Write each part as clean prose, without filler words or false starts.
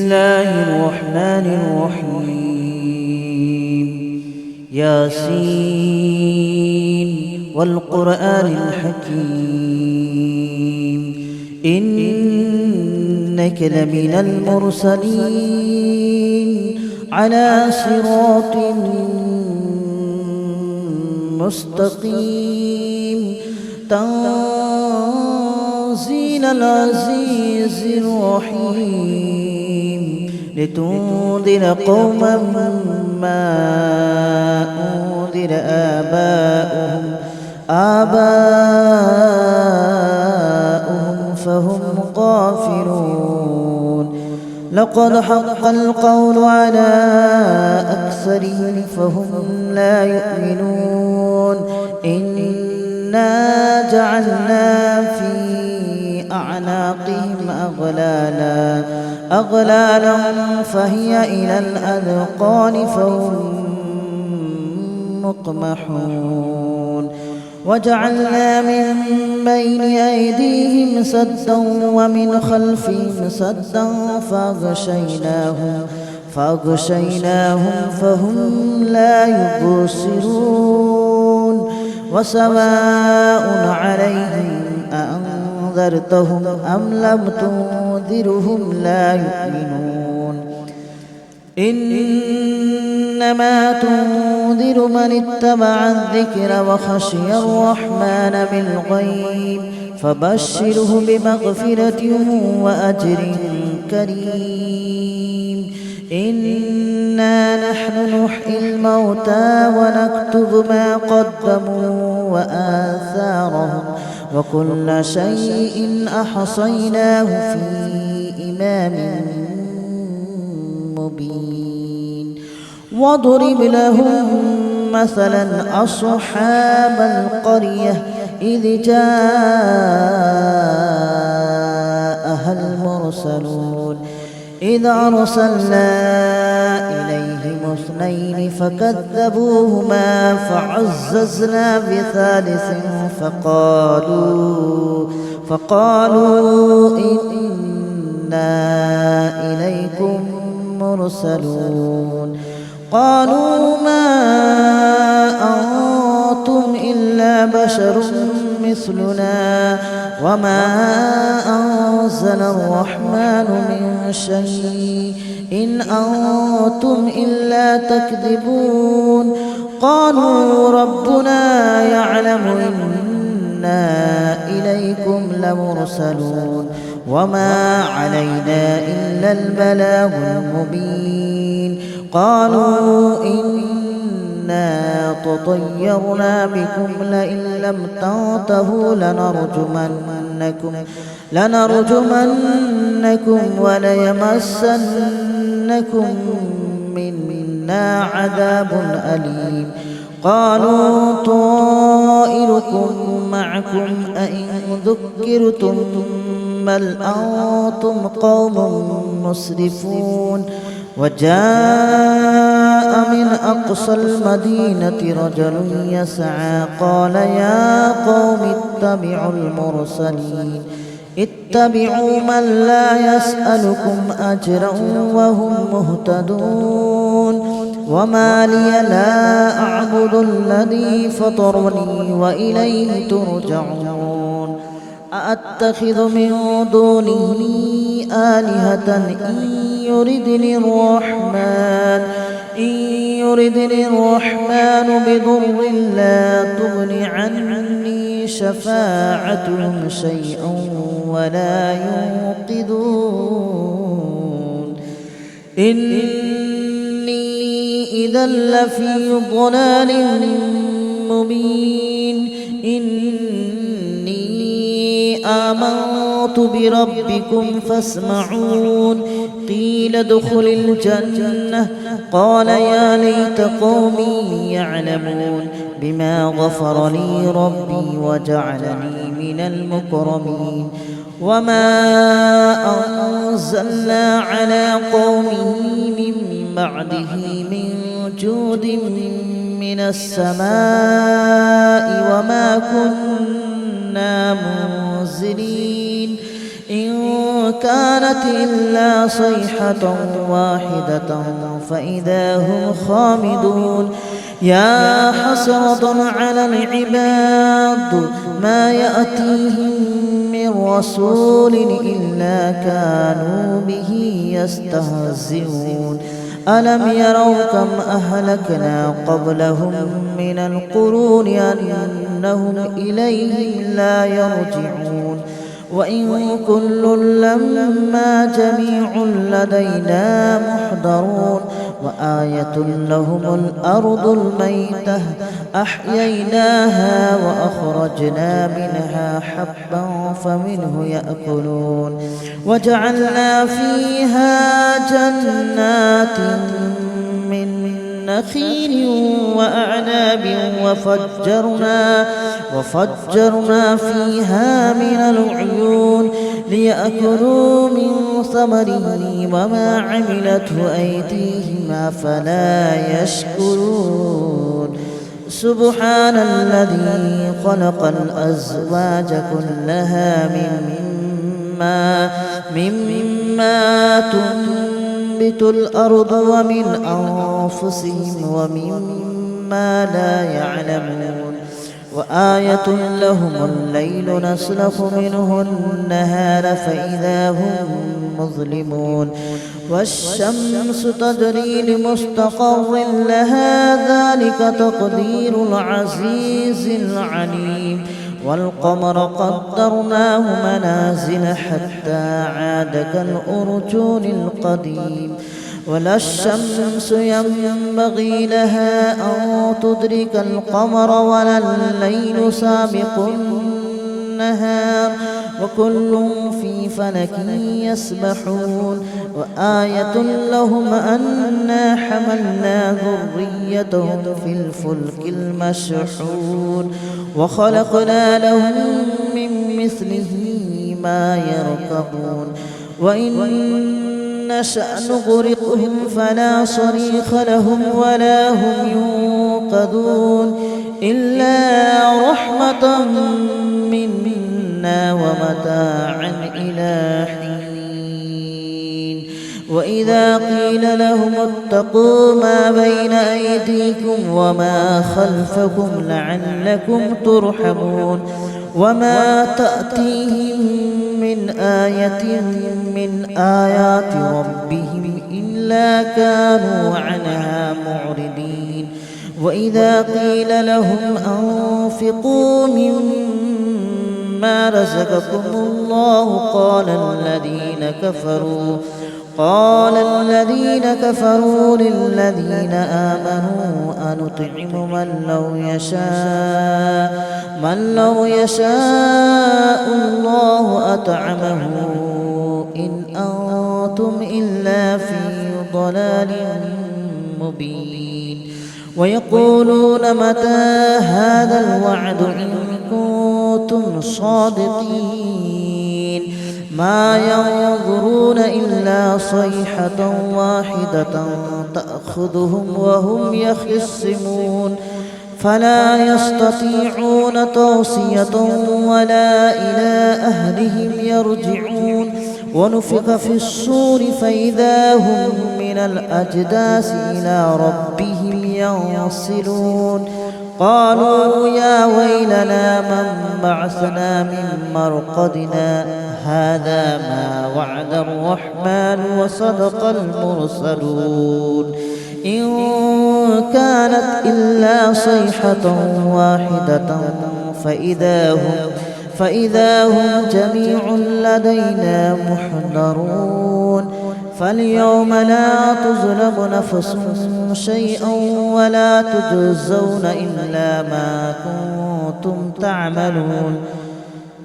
الله الرحمن الرحيم. ياسين والقرآن الحكيم إنك لمن المرسلين على صراط مستقيم تنزيل العزيز الرحيم لتنذر قوما ما أنذر آباؤهم فهم غافلون. لقد حق القول على أكثرهم فهم لا يؤمنون. إنا جعلنا في أعناقهم أغلالا فهي إلى الأذقان فهم مقمحون. وجعلنا من بين أيديهم سدا ومن خلفهم سدا فأغشيناهم فهم لا يبصرون. وسواء عليهم أأنذرتهم أم لم تنذرهم لا يؤمنون. إنما تنذر من اتبع الذكر وخشي الرحمن بالغيب فبشره بمغفرة وأجر كريم. إنا نحن نحيي الموتى ونكتب ما قدموا وآثارهم وكل شيء أحصيناه في إمام مبين. واضرب لهم مثلا أصحاب القرية إذ جاءها المرسلون إذ أرسلنا إليهم اثنين فكذبوهما فعززنا بثالث فقالوا إنا إليكم مرسلون. قالوا ما أنتم إلا بشر مثلنا وما أنزل الرحمن من شيء إن أنتم إلا تكذبون. قالوا ربنا يعلم إنا إليكم لمرسلون وما علينا إلا البلاغ المبين. قالوا إنا تطيرنا بكم لئن لم تنتهوا لنرجمنكم وليمسنكم منا عذاب أليم. قالوا طائركم معكم أئن ذكرتم بل أنتم قوم مسرفون. وجاء من أقصى المدينة رجل يسعى قال يا قوم اتبعوا من لا يسألكم أجرا وهم مهتدون. وما لي لا أعبد الذي فطرني وإليه ترجعون. أأتخذ من دونه آلهة إن يردني الرحمن بضر لا تغن عني شفاعتهم شيئا ولا ينقذون. إني إذا لفي ضلال مبين. إني آمنت بربكم فاسمعون. قيل ادخل الجنة قال يا ليت قومي يعلمون بما غفر لي ربي وجعلني من المكرمين. وما أنزلنا على قومه من بعده من جود من السماء وما كنا منزلين. إن كانت إلا صيحة واحدة فإذا هم خامدون يا حسرة على العباد ما يأتيهم من رسول إلا كانوا به يستهزئون ألم يروا كم أهلكنا قبلهم من القرون أنهم إليهم لا يرجعون وإن كل لما جميع لدينا محضرون وآية لهم الأرض الميتة أحييناها وأخرجنا منها حبا فمنه يأكلون وجعلنا فيها جنات من نخيل وأعناب وفجرنا فيها من العيون ليأكلوا من ثمره وما عملته أيديهم أفلا يشكرون سبحان الذي خلق الأزواج كلها مما تنبت الأرض ومن أنفسهم ومما لا يعلمون وآية لهم الليل نسلخ منه النهار فإذا هم مظلمون والشمس تجري لمستقر لها ذلك تقدير العزيز العليم والقمر قدرناه منازل حتى عاد كالأرجون القديم ولا الشمس ينبغي لها أن تدرك القمر ولا الليل سابق النهار وكل في فلك يسبحون وآية لهم أنا حملنا ذريتهم في الفلك المشحون وخلقنا لهم من مثله ما يركبون وإن نشأ نغرقهم فلا صريخ لهم ولا هم ينقذون إلا رحمة منا ومتاعا إلى حين وإذا قيل لهم اتقوا ما بين أيديكم وما خلفكم لعلكم ترحمون وما تأتيهم من آية من آيات ربهم إلا كانوا عنها معرضين وإذا قيل لهم أنفقوا مما رزقكم الله قال الذين كفروا للذين آمنوا أنطعم من لو يشاء الله أطعمه إن أنتم إلا في ضلال مبين ويقولون متى هذا الوعد إن كنتم صادقين ما ينظرون إلا صيحة واحدة تأخذهم وهم يخصمون فلا يستطيعون توصية ولا إلى أهلهم يرجعون ونفخ في الصور فإذا هم من الأجداث إلى ربهم ينسلون قالوا يا ويلنا من بعثنا من مرقدنا هذا ما وعد الرحمن وصدق المرسلون إن كانت إلا صيحة واحدة فإذا هم جميع لدينا محضرون فاليوم لا تظلم نفس شيئا ولا تجزون إلا ما كنتم تعملون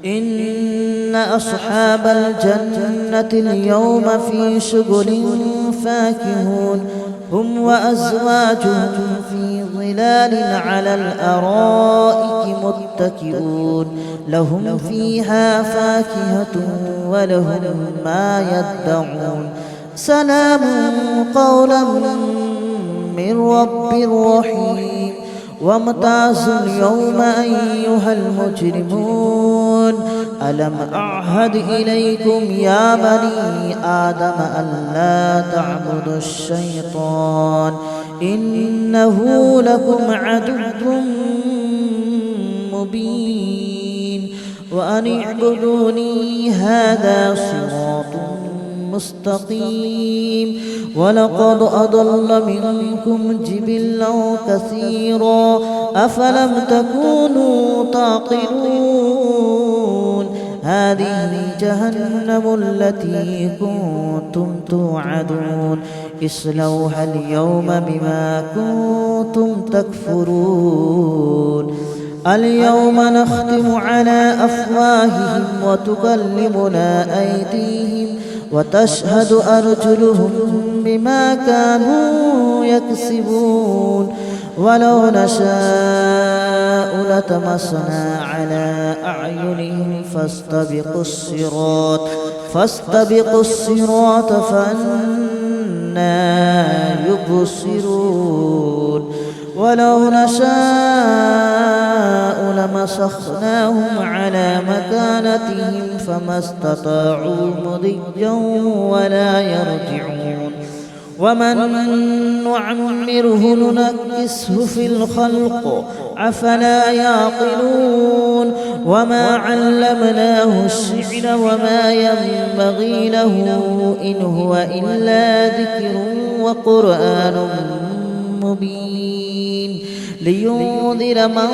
إن أصحاب الجنة اليوم في شغل فاكهون هم وأزواجهم في ظلال على الأرائك متكئون لهم فيها فاكهة ولهم ما يدعون سلام قولا من رب رحيم وامتازوا اليوم أيها المجرمون ألم أعهد إليكم يا بني آدم ألا تعبدوا الشيطان إنه لكم عدو مبين وأن اعبدوني هذا صراط مستقيم ولقد أضل منكم جبلا كثيرا أفلم تكونوا تعقلون هذه جهنم التي كنتم توعدون اصلوها اليوم بما كنتم تكفرون اليوم نختم على أفواههم وتكلمنا أيديهم وتشهد أرجلهم بما كانوا يكسبون ولو نشاء لطمسنا على أعينهم فاستبقوا الصراط فأنى يبصرون ولو نشاء لمسخناهم على مكانتهم فما استطاعوا مضيا ولا يرجعون ومن نعمره ننكسه في الخلق أفلا يعقلون وما علمناه الشعر وما ينبغي له إن هو إلا ذكر وقرآن مبين لينذر من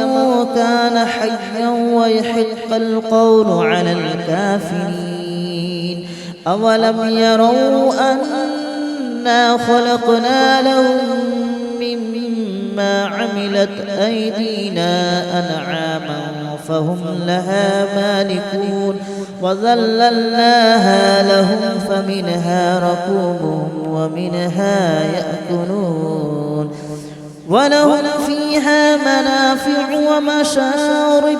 كان حيا ويحق القول على الكافرين أولم يروا أنا خلقنا لهم مما عملت أيدينا أنعاما فهم لها مالكون وذللناها لهم فمنها ركوبهم ومنها يأكلون ولهم فيها منافع ومشارب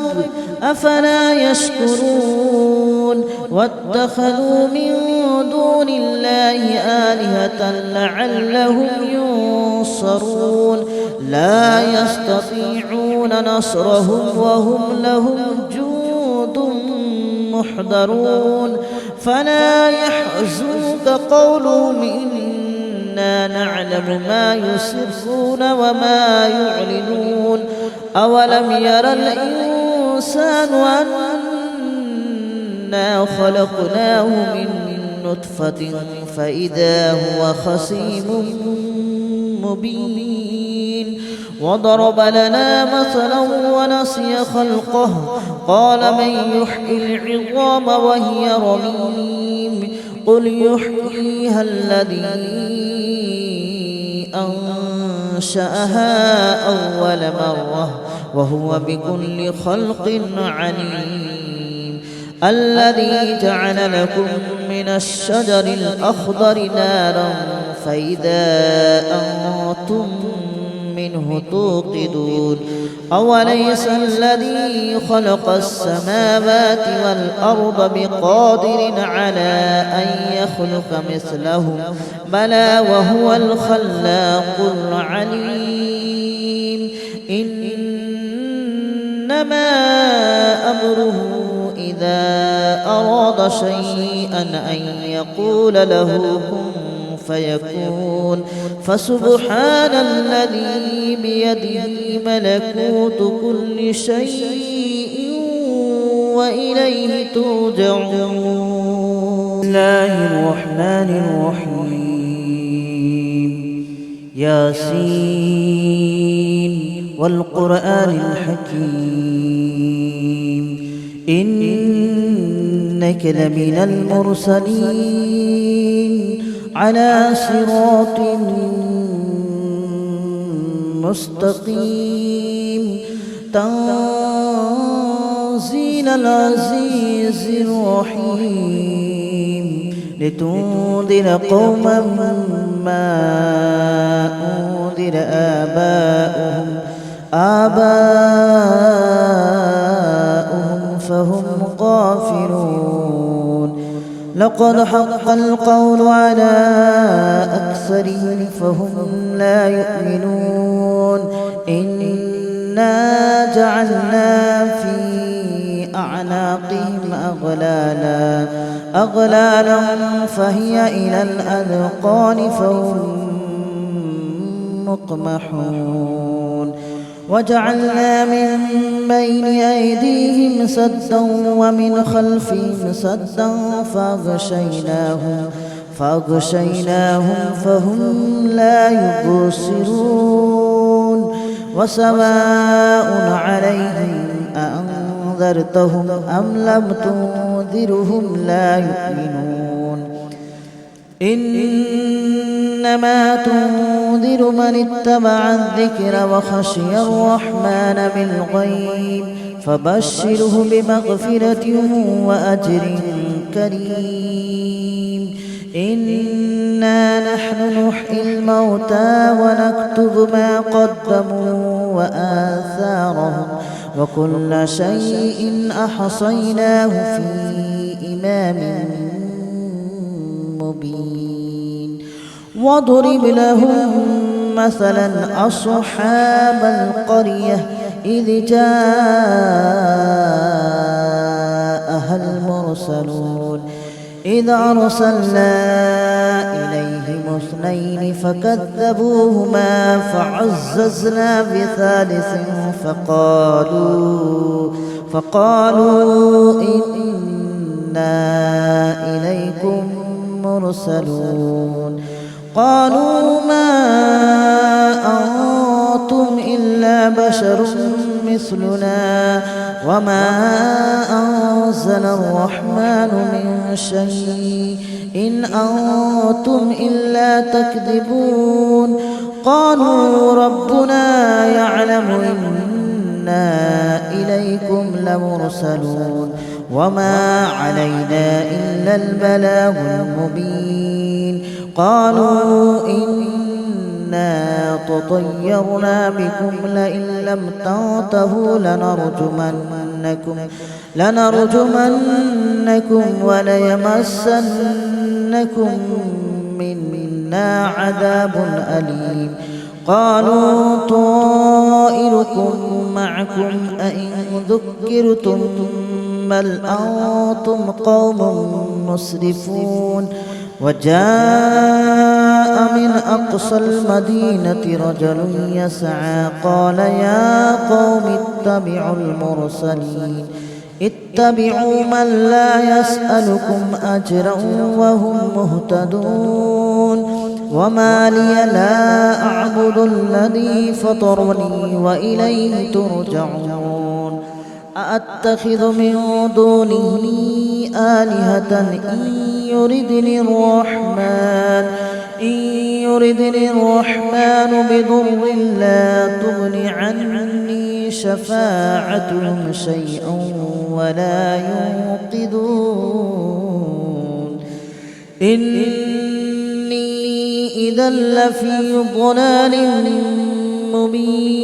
أفلا يشكرون واتخذوا من دون الله آلهة لعلهم ينصرون لا يستطيعون نصرهم وهم لهم جند محضرون فلا يحزنك قولهم إنا نعلم ما يسرون وما يعلنون أولم ير الإنسان أنا خلقناه من نطفة فإذا هو خصيم مبين وضرب لنا مثلا ونسي خلقه قال من يحيي العظام وهي رميم قل يحييها الذي أنشأها أول مرة وهو بكل خلق عليم الذي جعل لكم من الشجر الأخضر نارا فإذا أنتم منه توقدون أوليس الذي خلق السماوات والأرض بقادر على أن يخلق مثلهم بلى وهو الخلاق العليم إنما أمره إذا أراد شيئا أن يقول له كن فيكون فسبحان الذي بيده ملكوت كل شيء وإليه ترجعون. بسم الله الرحمن الرحيم ياسين والقرآن الحكيم إنك لمن المرسلين على صراط مستقيم تنزيل العزيز الرحيم لتنذر قوما ما أنذر آباؤهم فهم غافلون لقد حق القول على أكثرهم فهم لا يؤمنون إنا جعلنا في أعناقهم أغلالا فهي إلى الأذقان فهم مقمحون وجعلنا من بين أيديهم سدا ومن خلفهم سدا فأغشيناهم فهم لا يبصرون وسواء عليهم أأنذرتهم أم لم تنذرهم لا يؤمنون إنما تنذر من اتبع الذكر وخشي الرحمن بالغيب فبشره بمغفرة وأجر كريم إنا نحن نحيي الموتى ونكتب ما قدموا وآثارهم وكل شيء أحصيناه في إمام مبين واضرب لهم مثلا أصحاب القرية إذ جاءها المرسلون إذ أرسلنا إليهم اثنين فكذبوهما فعززنا بثالث فقالوا إنا إليكم مرسلون قالوا ما أنتم إلا بشر مثلنا وما أنزل الرحمن من شيء إن أنتم إلا تكذبون قالوا ربنا يعلم إنا إليكم لمرسلون وما علينا إلا البلاغ المبين قالوا إنا تطيرنا بكم لئن لم تنتهوا لنرجمنكم وليمسنكم منا عذاب أليم قالوا طائركم معكم أئن ذكرتم بل أنتم قوم مسرفون وجاء من أقصى المدينة رجل يسعى قال يا قوم اتبعوا من لا يسألكم أجرا وهم مهتدون وما لي لا أعبد الذي فطرني وإليه ترجعون أأتخذ من دونه آلهة إن يردني الرحمن بضر لا تغن عني شفاعتهم شيئا ولا ينقذون إني إذا لفي ضلال مبين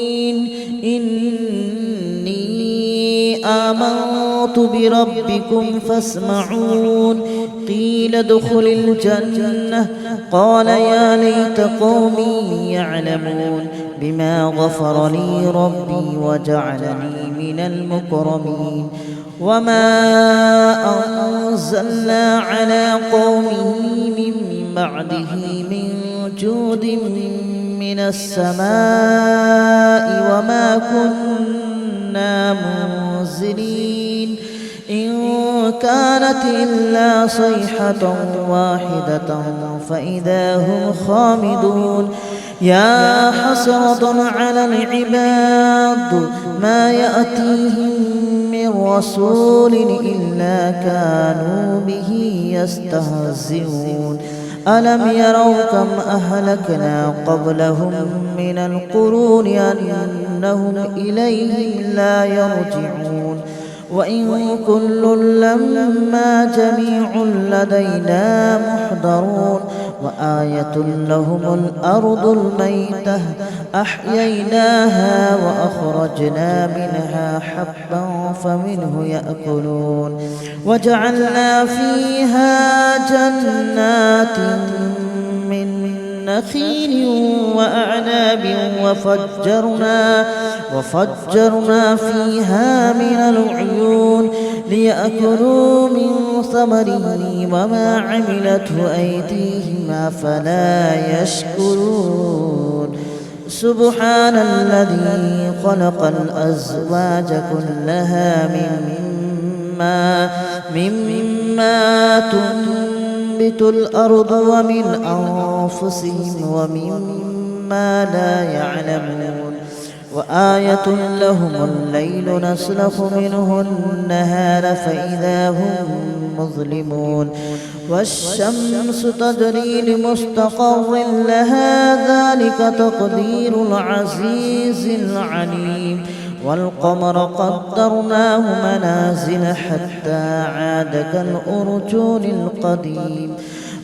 آمنت بربكم فاسمعون قيل ادخل الجنة قال يا ليت قومي يعلمون بما غفر لي ربي وجعلني من المكرمين وما أنزلنا على قومه من بعده من جود من السماء وما كنا منزلين إن كانت إلا صيحة واحدة فإذا هم خامدون يا حسرة على العباد ما يأتيهم من رسول إلا كانوا به يستهزئون ألم يروا كم أهلكنا قبلهم من القرون أنهم إليهم لا يرجعون وإن كل لما جميع لدينا محضرون وآية لهم الأرض الميتة أحييناها وأخرجنا منها حبا فمنه يأكلون وجعلنا فيها جنات من نخيل وأعناب وفجرنا فيها من العيون ليأكلوا من ثمره وما عملته أيديهم أفلا يشكرون سبحان الذي خلق الأزواج كلها مما تنبت الأرض ومن أنفسهم ومما لا يعلمون وآية لهم الليل نسلخ منه النهار فإذا هم مظلمون والشمس تجري لمستقر لها ذلك تقدير العزيز العليم والقمر قدرناه منازل حتى عاد كالأرجون القديم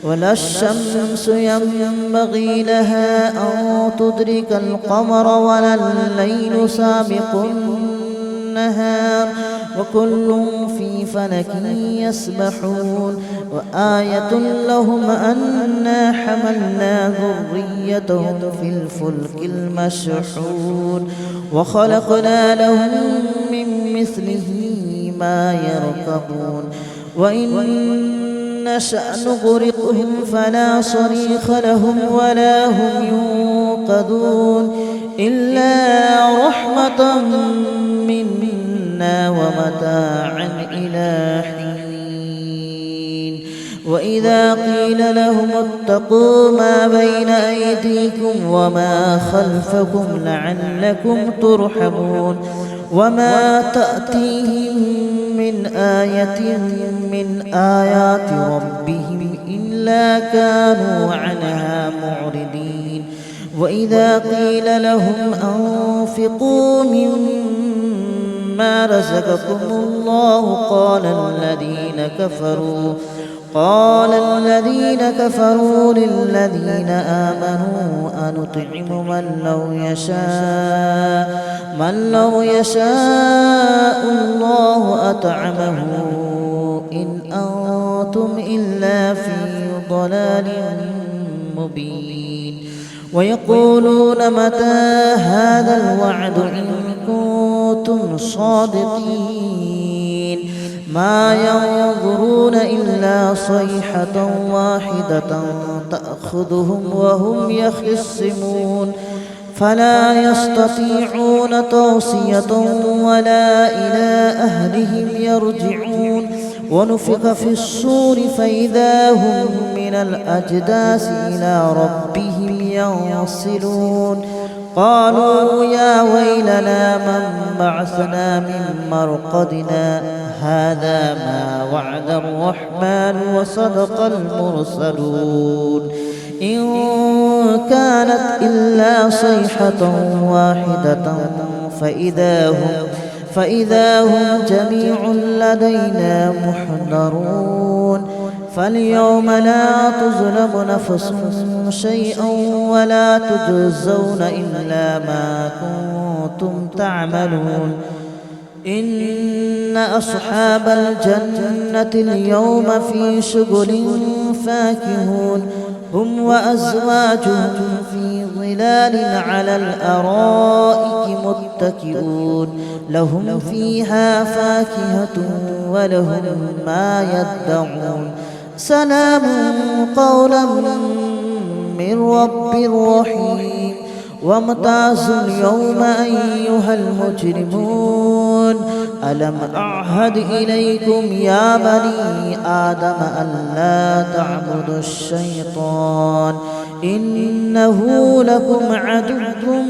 ولا الشمس ينبغي لها أن تدرك القمر ولا الليل سابق النهار وكل في فلك يسبحون وآية لهم أنا حملنا ذريتهم في الفلك المشحون وخلقنا لهم من مثله ما يركبون وإن نشأ نغرقهم فلا صريخ لهم ولا هم ينقذون إلا رحمة منا ومتاعا إلى حين وإذا قيل لهم اتقوا ما بين أيديكم وما خلفكم لعلكم ترحمون وما تأتيهم من آية من آيات ربهم إلا كانوا عنها معرضين وإذا قيل لهم أنفقوا مما رزقكم الله قال الذين كفروا للذين آمنوا أنطعم من لو يشاء الله أطعمه إن أنتم إلا في ضلال مبين ويقولون متى هذا الوعد إن كنتم صادقين ما ينظرون إلا صيحة واحدة تأخذهم وهم يخصمون فلا يستطيعون توصية ولا إلى أهلهم يرجعون ونفخ في الصور فإذا هم من الأجداث إلى ربهم ينصلون قالوا يا ويلنا من بعثنا من مرقدنا هذا ما وعد الرحمن وصدق المرسلون إن كانت إلا صيحة واحدة فإذا هم جميع لدينا محضرون فاليوم لا تظلم نفس شيئا ولا تجزون إلا ما كنتم تعملون إن أصحاب الجنة اليوم في شغل فاكهون هم وأزواجهم في ظلال على الأرائك متكئون لهم فيها فاكهة ولهم ما يدعون سلام قولا من رب رحيم وامتازوا اليوم أيها المجرمون ألم أعهد إليكم يا بني آدم ألا تعبدوا الشيطان إنه لكم عدو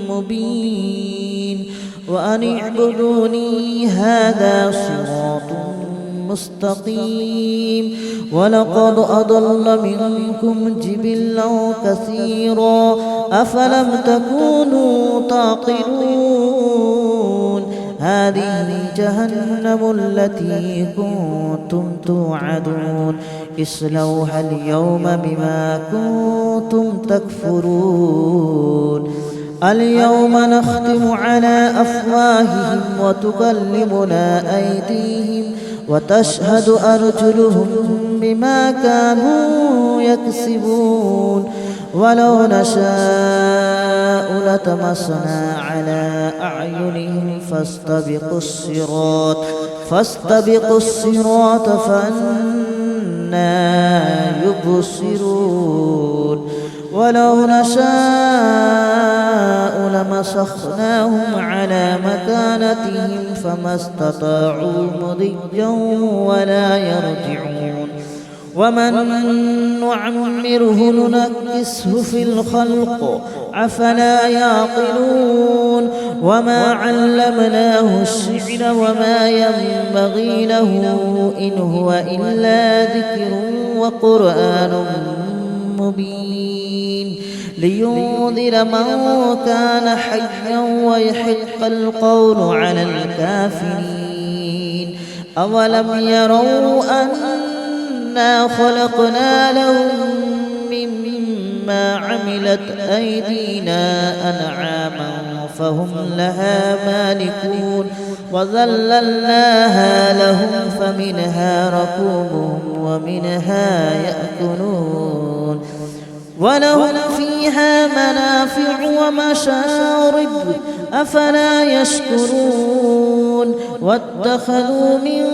مبين وأن اعبدوني هذا صراط مستقيم ولقد أضل منكم جبلا كثيرا أفلم تكونوا تعقلون هذه جهنم التي كنتم توعدون اصلوها اليوم بما كنتم تكفرون اليوم نختم على أفواههم وتكلمنا أيديهم وتشهد أرجلهم بما كانوا يكسبون ولو نشاء لطمسنا على أعينهم فاستبقوا الصراط فأنى يبصرون ولو نشاء لمسخناهم على مكانتهم فما استطاعوا مضيا ولا يرجعون ومن نعمره ننكسه في الخلق أفلا يعقلون وما علمناه الشعر وما ينبغي له إن هو إلا ذكر وقرآن مبين لينذر من كان حيا ويحق القول على الكافرين أولم يروا أنا خلقنا لهم مما عملت أيدينا أنعاما فهم لها مالكون وذللناها لهم فمنها ركوبهم ومنها يأكلون ولهم فيها منافع ومشارب أفلا يشكرون واتخذوا من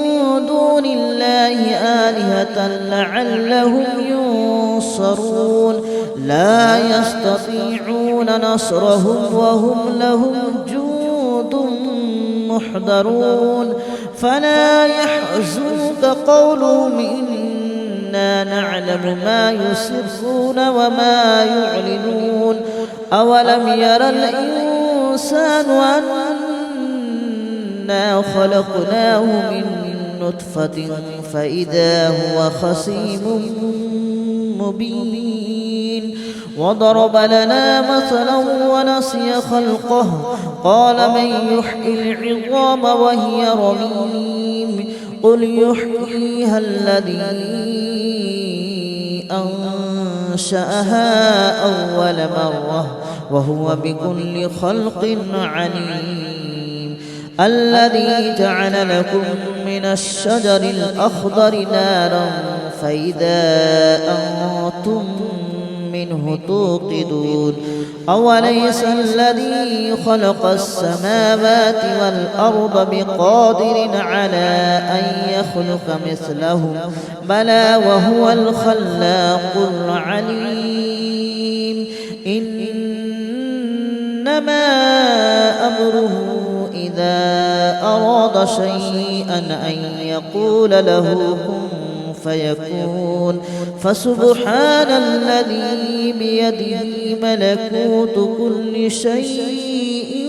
دون الله آلهة لعلهم ينصرون لا يستطيعون نصرهم وهم لهم جند محضرون فلا يحزنك قولهم إنا نعلم ما يسرون وما يعلنون أولم ير الإنسان أنا خلقناه من نطفة فإذا هو خصيم مبين وضرب لنا مثلا ونسي خلقه قال من يحيي العظام وهي رميم قل يحييها الذي أنشأها أول مرة وهو بكل خلق عليم الذي جعل لكم من الشجر الأخضر نارا فإذا أنتم منه توقدون أوليس الذي خلق السماوات والأرض بقادر على أن يخلق مثلهم بلى وهو الخلاق العليم إنما أمره إذا أراد شيئا أن يقول له كن فيكون فسبحان الذي بيده ملكوت كل شيء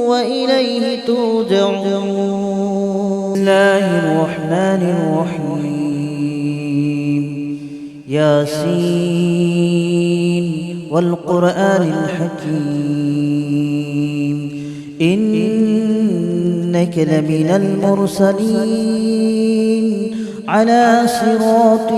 وإليه ترجعون. بسم الله الرحمن الرحيم ياسين والقرآن الحكيم إنك لمن المرسلين على صراط